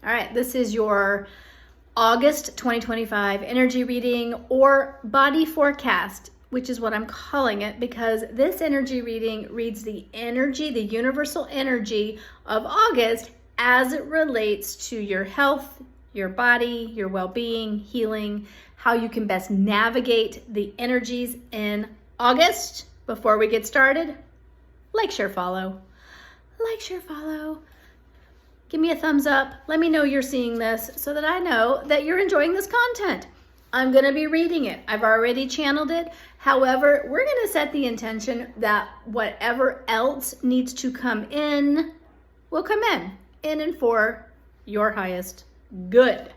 All right, this is your August 2025 energy reading or body forecast, which is what I'm calling it because this energy reading reads the energy, the universal energy of August as it relates to your health, your body, your well-being, healing, how you can best navigate the energies in August. Before we get started, like, share, follow. Like, share, follow. Give me a thumbs up. Let me know you're seeing this so that I know that you're enjoying this content. I'm going to be reading it. I've already channeled it. However, we're going to set the intention that whatever else needs to come in will come in and for your highest good.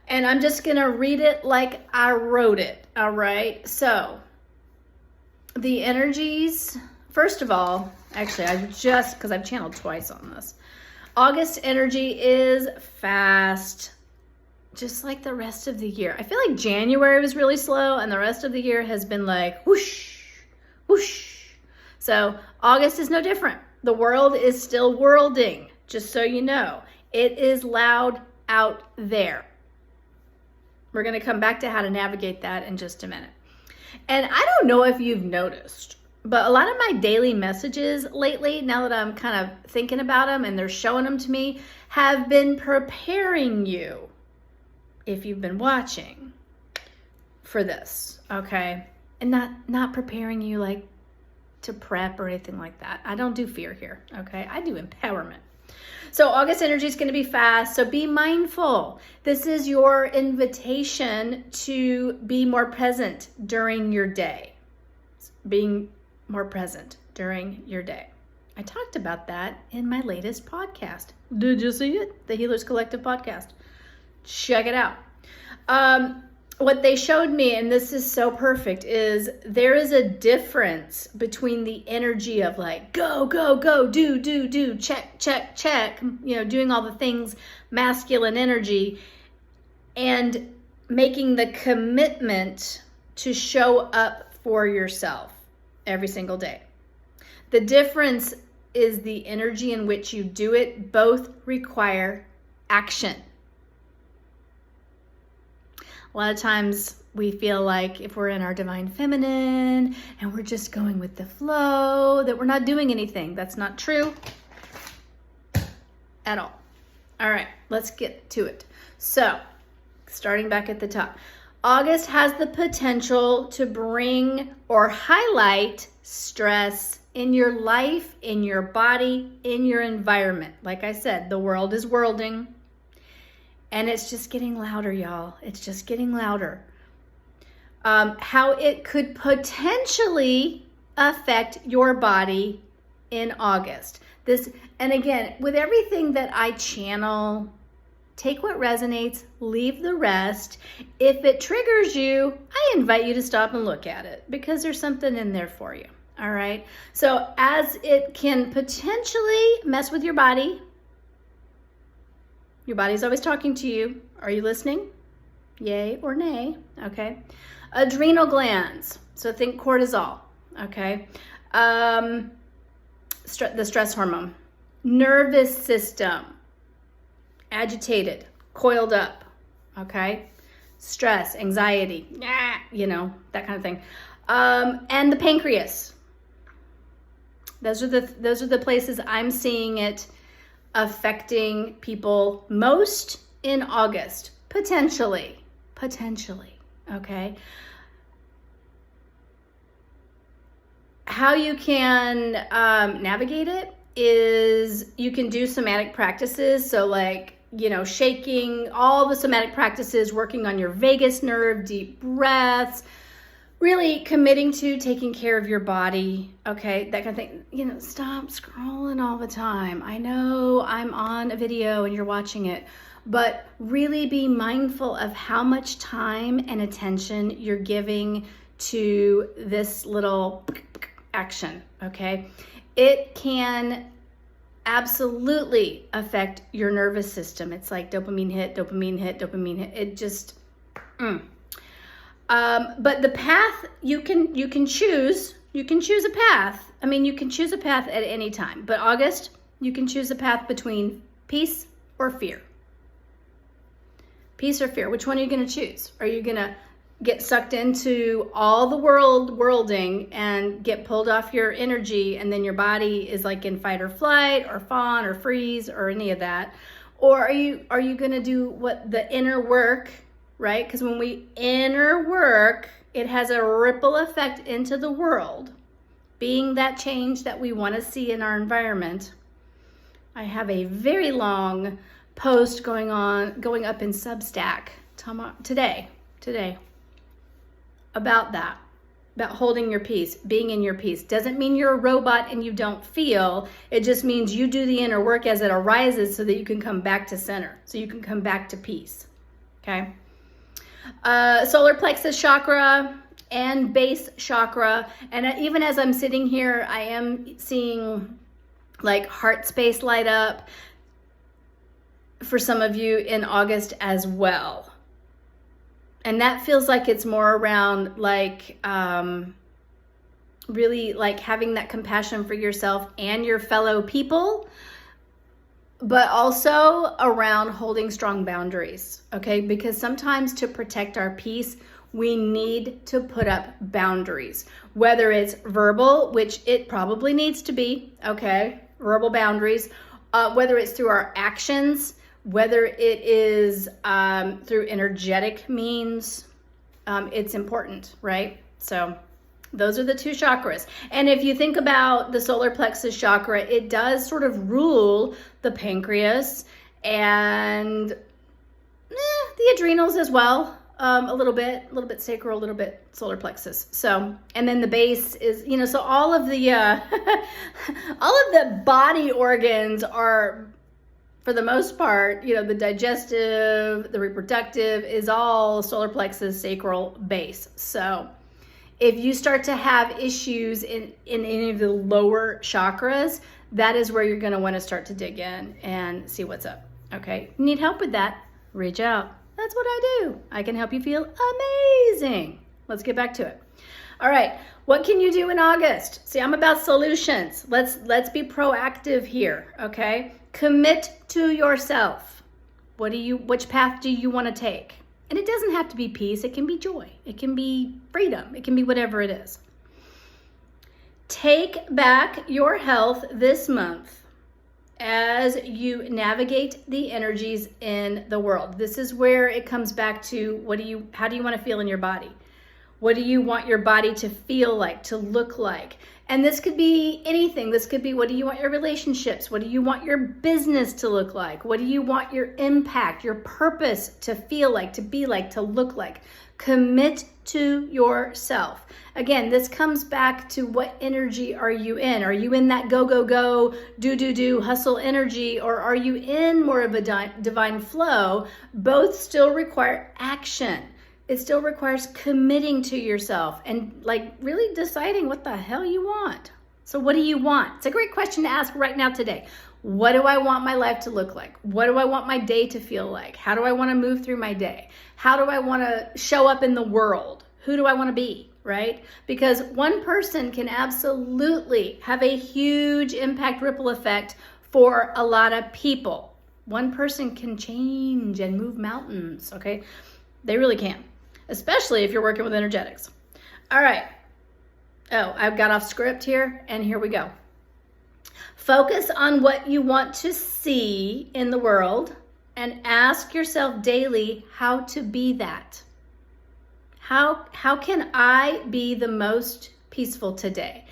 And I'm just going to read it like I wrote it. All right. So the energies, first of all, actually, because I've channeled twice on this. August energy is fast, just like the rest of the year. I feel like January was really slow and the rest of the year has been like whoosh, whoosh. So August is no different. The world is still worlding, just so you know. It is loud out there. We're going to come back to how to navigate that in just a minute. And I don't know if you've noticed, but a lot of my daily messages lately, now that I'm kind of thinking about them and they're showing them to me, have been preparing you, if you've been watching, for this, okay? And not preparing you like to prep or anything like that. I don't do fear here, okay? I do empowerment. So August energy is going to be fast, so be mindful. This is your invitation to be more present during your day. Being more present during your day. I talked about that in my latest podcast. Did you see it? The Healers Collective podcast. Check it out. What they showed me, and this is so perfect, is there is a difference between the energy of like, go, go, go, do, check, check, check, doing all the things, masculine energy, and making the commitment to show up for yourself every single day. The difference is the energy in which you do it. Both require action. A lot of times we feel like if we're in our divine feminine and we're just going with the flow, that we're not doing anything. That's not true at all. All right, let's get to it. So, starting back at the top. August has the potential to bring or highlight stress in your life, in your body, in your environment. Like I said, the world is worlding and it's just getting louder, y'all. It's just getting louder. How it could potentially affect your body in August. And again, with everything that I channel, take what resonates, leave the rest. If it triggers you, I invite you to stop and look at it because there's something in there for you. All right. So as it can potentially mess with your body's always talking to you. Are you listening? Yay or nay? Okay. Adrenal glands. So think cortisol. Okay. The stress hormone. Nervous system. Agitated, coiled up, okay? Stress, anxiety, that kind of thing. And the pancreas. Those are the places I'm seeing it affecting people most in August, potentially, okay? How you can navigate it is you can do somatic practices. So like, shaking, all the somatic practices, working on your vagus nerve, deep breaths, really committing to taking care of your body, okay, that kind of thing. Stop scrolling all the time. I know I'm on a video and you're watching it, but really be mindful of how much time and attention you're giving to this little action, okay? It can absolutely affect your nervous system. It's like dopamine hit, dopamine hit, dopamine hit. It just, but the path you can choose. You can choose a path. I mean, you can choose a path at any time. But August, you can choose a path between peace or fear. Peace or fear? Which one are you going to choose? Are you going to get sucked into all the worlding and get pulled off your energy, and then your body is like in fight or flight or fawn or freeze or any of that? Or are you going to do what the inner work, right? Because when we inner work, it has a ripple effect into the world, being that change that we want to see in our environment. I have a very long post going up in Substack today about that, about holding your peace, being in your peace. Doesn't mean you're a robot and you don't feel. It just means you do the inner work as it arises so that you can come back to center, so you can come back to peace. Okay. Solar plexus chakra and base chakra. And even as I'm sitting here, I am seeing like heart space light up for some of you in August as well. And that feels like it's more around like really like having that compassion for yourself and your fellow people, but also around holding strong boundaries, okay? Because sometimes to protect our peace, we need to put up boundaries, whether it's verbal, which it probably needs to be, okay? Verbal boundaries, whether it's through our actions, whether it is through energetic means, it's important, right? So those are the two chakras. And if you think about the solar plexus chakra, it does sort of rule the pancreas and the adrenals as well. A little bit sacral, a little bit solar plexus. So, and then the base is, so all of the, all of the body organs are, for the most part, the digestive, the reproductive is all solar plexus, sacral, base. So if you start to have issues in any of the lower chakras, that is where you're going to want to start to dig in and see what's up. Okay. Need help with that? Reach out. That's what I do. I can help you feel amazing. Let's get back to it. All right. What can you do in August? See, I'm about solutions. Let's be proactive here. Okay. Commit to yourself. Which path do you want to take? And it doesn't have to be peace. It can be joy. It can be freedom. It can be whatever it is. Take back your health this month as you navigate the energies in the world. This is where it comes back to how do you want to feel in your body? What do you want your body to feel like, to look like? And this could be anything. This could be, what do you want your relationships? What do you want your business to look like? What do you want your impact, your purpose to feel like, to be like, to look like? Commit to yourself. Again, this comes back to what energy are you in? Are you in that go, go, go, do, hustle energy, or are you in more of a divine flow? Both still require action. It still requires committing to yourself and like really deciding what the hell you want. So what do you want? It's a great question to ask right now today. What do I want my life to look like? What do I want my day to feel like? How do I want to move through my day? How do I want to show up in the world? Who do I want to be, right? Because one person can absolutely have a huge impact ripple effect for a lot of people. One person can change and move mountains, okay? They really can, especially if you're working with energetics. All right. Oh, I've got off script here, and here we go. Focus on what you want to see in the world and ask yourself daily how to be that. How can I be the most peaceful today?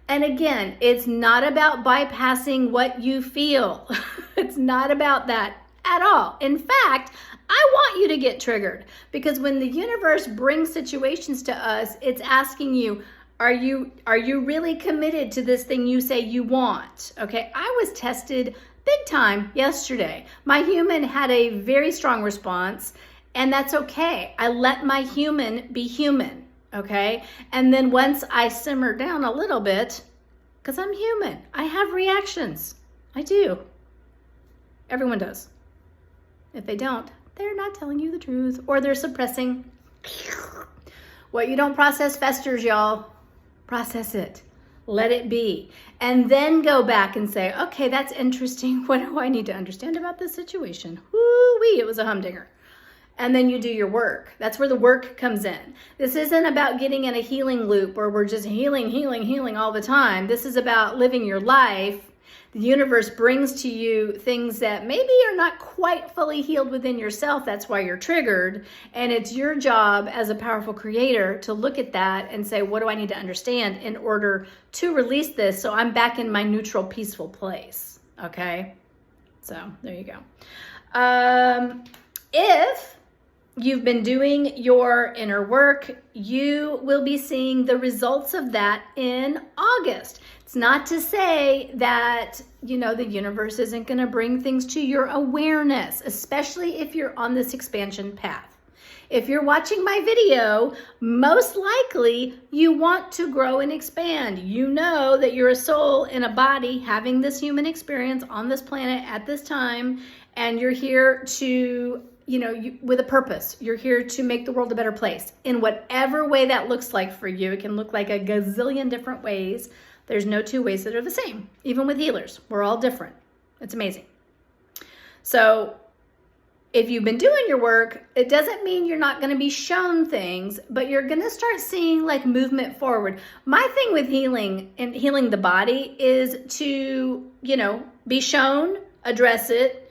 And again, it's not about bypassing what you feel. It's not about that at all. In fact, I want you to get triggered, because when the universe brings situations to us, it's asking you, are you really committed to this thing you say you want? Okay, I was tested big time yesterday. My human had a very strong response, and that's okay. I let my human be human, okay? And then once I simmer down a little bit, because I'm human, I have reactions. I do. Everyone does. If they don't, they're not telling you the truth, or they're suppressing. What you don't process festers, y'all. Process it. Let it be. And then go back and say, okay, that's interesting. What do I need to understand about this situation? Woo-wee, it was a humdinger. and then you do your work. That's where the work comes in. This isn't about getting in a healing loop where we're just healing all the time. This is about living your life. The universe brings to you things that maybe are not quite fully healed within yourself. That's why you're triggered. And it's your job as a powerful creator to look at that and say, what do I need to understand in order to release this so I'm back in my neutral, peaceful place? Okay? So there you go. If you've been doing your inner work, you will be seeing the results of that in August. It's not to say that, the universe isn't going to bring things to your awareness, especially if you're on this expansion path. If you're watching my video, most likely you want to grow and expand. You know that you're a soul in a body having this human experience on this planet at this time, and you're here to with a purpose. You're here to make the world a better place in whatever way that looks like for you. It can look like a gazillion different ways. There's no two ways that are the same. Even with healers, we're all different. It's amazing. So if you've been doing your work, it doesn't mean you're not going to be shown things, but you're going to start seeing like movement forward. My thing with healing and healing the body is to, be shown, address it,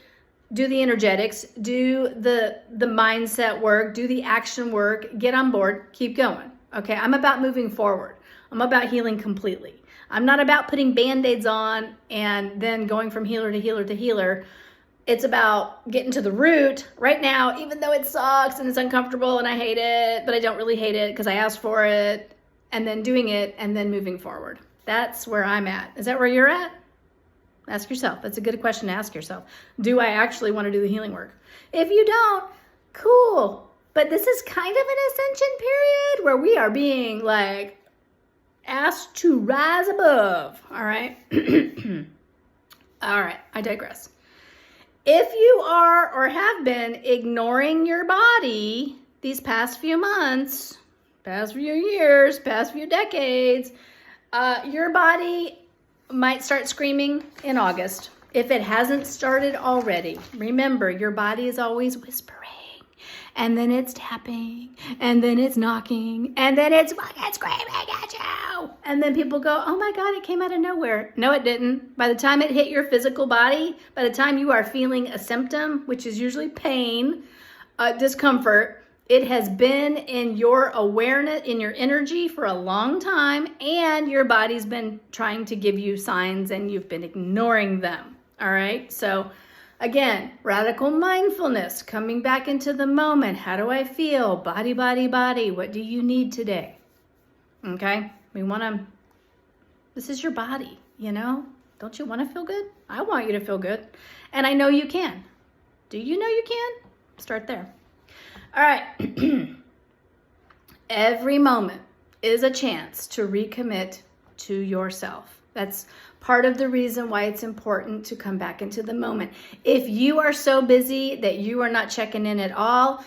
do the energetics, do the mindset work, do the action work, get on board, keep going. Okay, I'm about moving forward. I'm about healing completely. I'm not about putting Band-Aids on and then going from healer to healer to healer. It's about getting to the root right now, even though it sucks and it's uncomfortable and I hate it, but I don't really hate it because I asked for it, and then doing it and then moving forward. That's where I'm at. Is that where you're at? Ask yourself. That's a good question to ask yourself. Do I actually want to do the healing work? If you don't, cool. But this is kind of an ascension period where we are being like asked to rise above. All right. All right. I digress. If you are or have been ignoring your body these past few months, past few years, past few decades, your body might start screaming in August. If it hasn't started already, remember your body is always whispering, and then it's tapping, and then it's knocking, and then it's fucking screaming at you. And then people go, oh my God, it came out of nowhere. No, it didn't. By the time it hit your physical body, by the time you are feeling a symptom, which is usually pain, discomfort, it has been in your awareness, in your energy for a long time, and your body's been trying to give you signs and you've been ignoring them. All right. So again, radical mindfulness, coming back into the moment. How do I feel? Body, body, body. What do you need today? Okay. This is your body, Don't you want to feel good? I want you to feel good. And I know you can. Do you know you can? Start there. All right. Every moment is a chance to recommit to yourself. That's part of the reason why it's important to come back into the moment. If you are so busy that you are not checking in at all,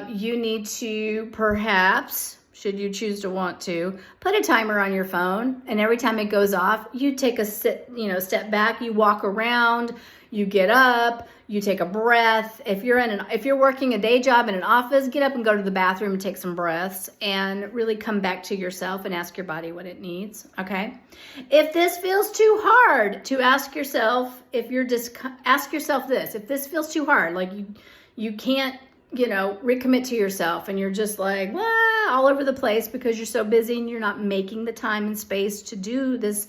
you need to perhaps, should you choose to want to, put a timer on your phone, and every time it goes off, you take a step back, you walk around, you get up, you take a breath. If you're working a day job in an office, get up and go to the bathroom and take some breaths and really come back to yourself and ask your body what it needs. Okay. If this feels too hard to ask yourself, ask yourself this, if this feels too hard, like you can't, recommit to yourself and you're just like, all over the place because you're so busy and you're not making the time and space to do this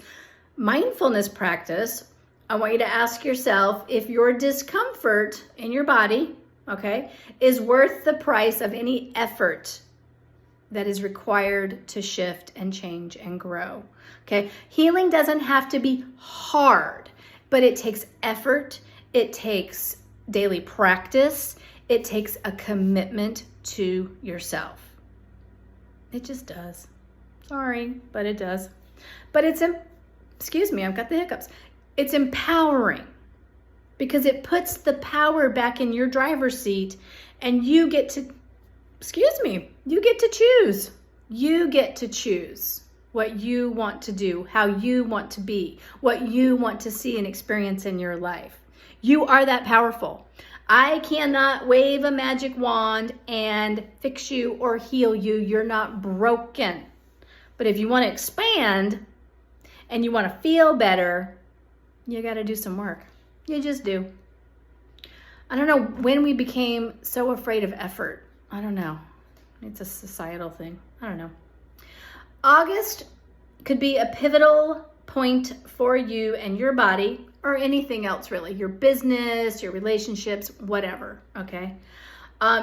mindfulness practice, I want you to ask yourself if your discomfort in your body, okay, is worth the price of any effort that is required to shift and change and grow. Okay, healing doesn't have to be hard, but it takes effort, it takes daily practice, it takes a commitment to yourself. It just does. Sorry, but it does. But excuse me, I've got the hiccups. It's empowering because it puts the power back in your driver's seat and you get to choose. You get to choose what you want to do, how you want to be, what you want to see and experience in your life. You are that powerful. I cannot wave a magic wand and fix you or heal you. You're not broken. But if you want to expand and you want to feel better, you got to do some work. You just do. I don't know when we became so afraid of effort. I don't know. It's a societal thing. I don't know. August could be a pivotal point for you and your body, or anything else really, your business, your relationships, whatever, okay?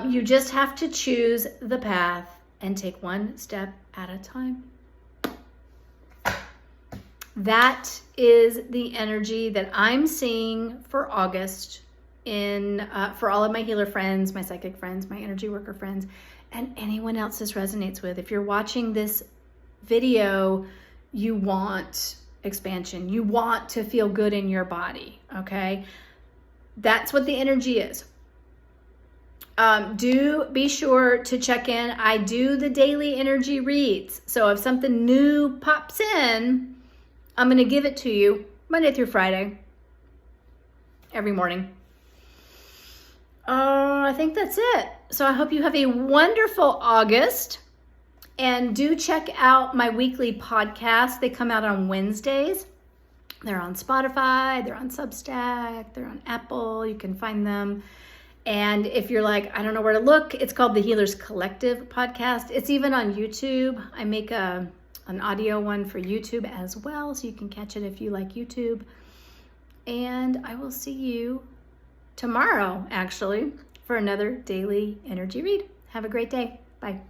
You just have to choose the path and take one step at a time. That is the energy that I'm seeing for August for all of my healer friends, my psychic friends, my energy worker friends, and anyone else this resonates with. If you're watching this video, you want expansion. You want to feel good in your body, okay? That's what the energy is. Do be sure to check in. I do the daily energy reads. So if something new pops in, I'm going to give it to you Monday through Friday, every morning. I think that's it. So I hope you have a wonderful August. And do check out my weekly podcast. They come out on Wednesdays. They're on Spotify, they're on Substack, they're on Apple. You can find them. And if you're like, I don't know where to look, it's called the Healers Collective podcast. It's even on YouTube. I make an audio one for YouTube as well, so you can catch it if you like YouTube. And I will see you tomorrow, actually, for another daily energy read. Have a great day. Bye.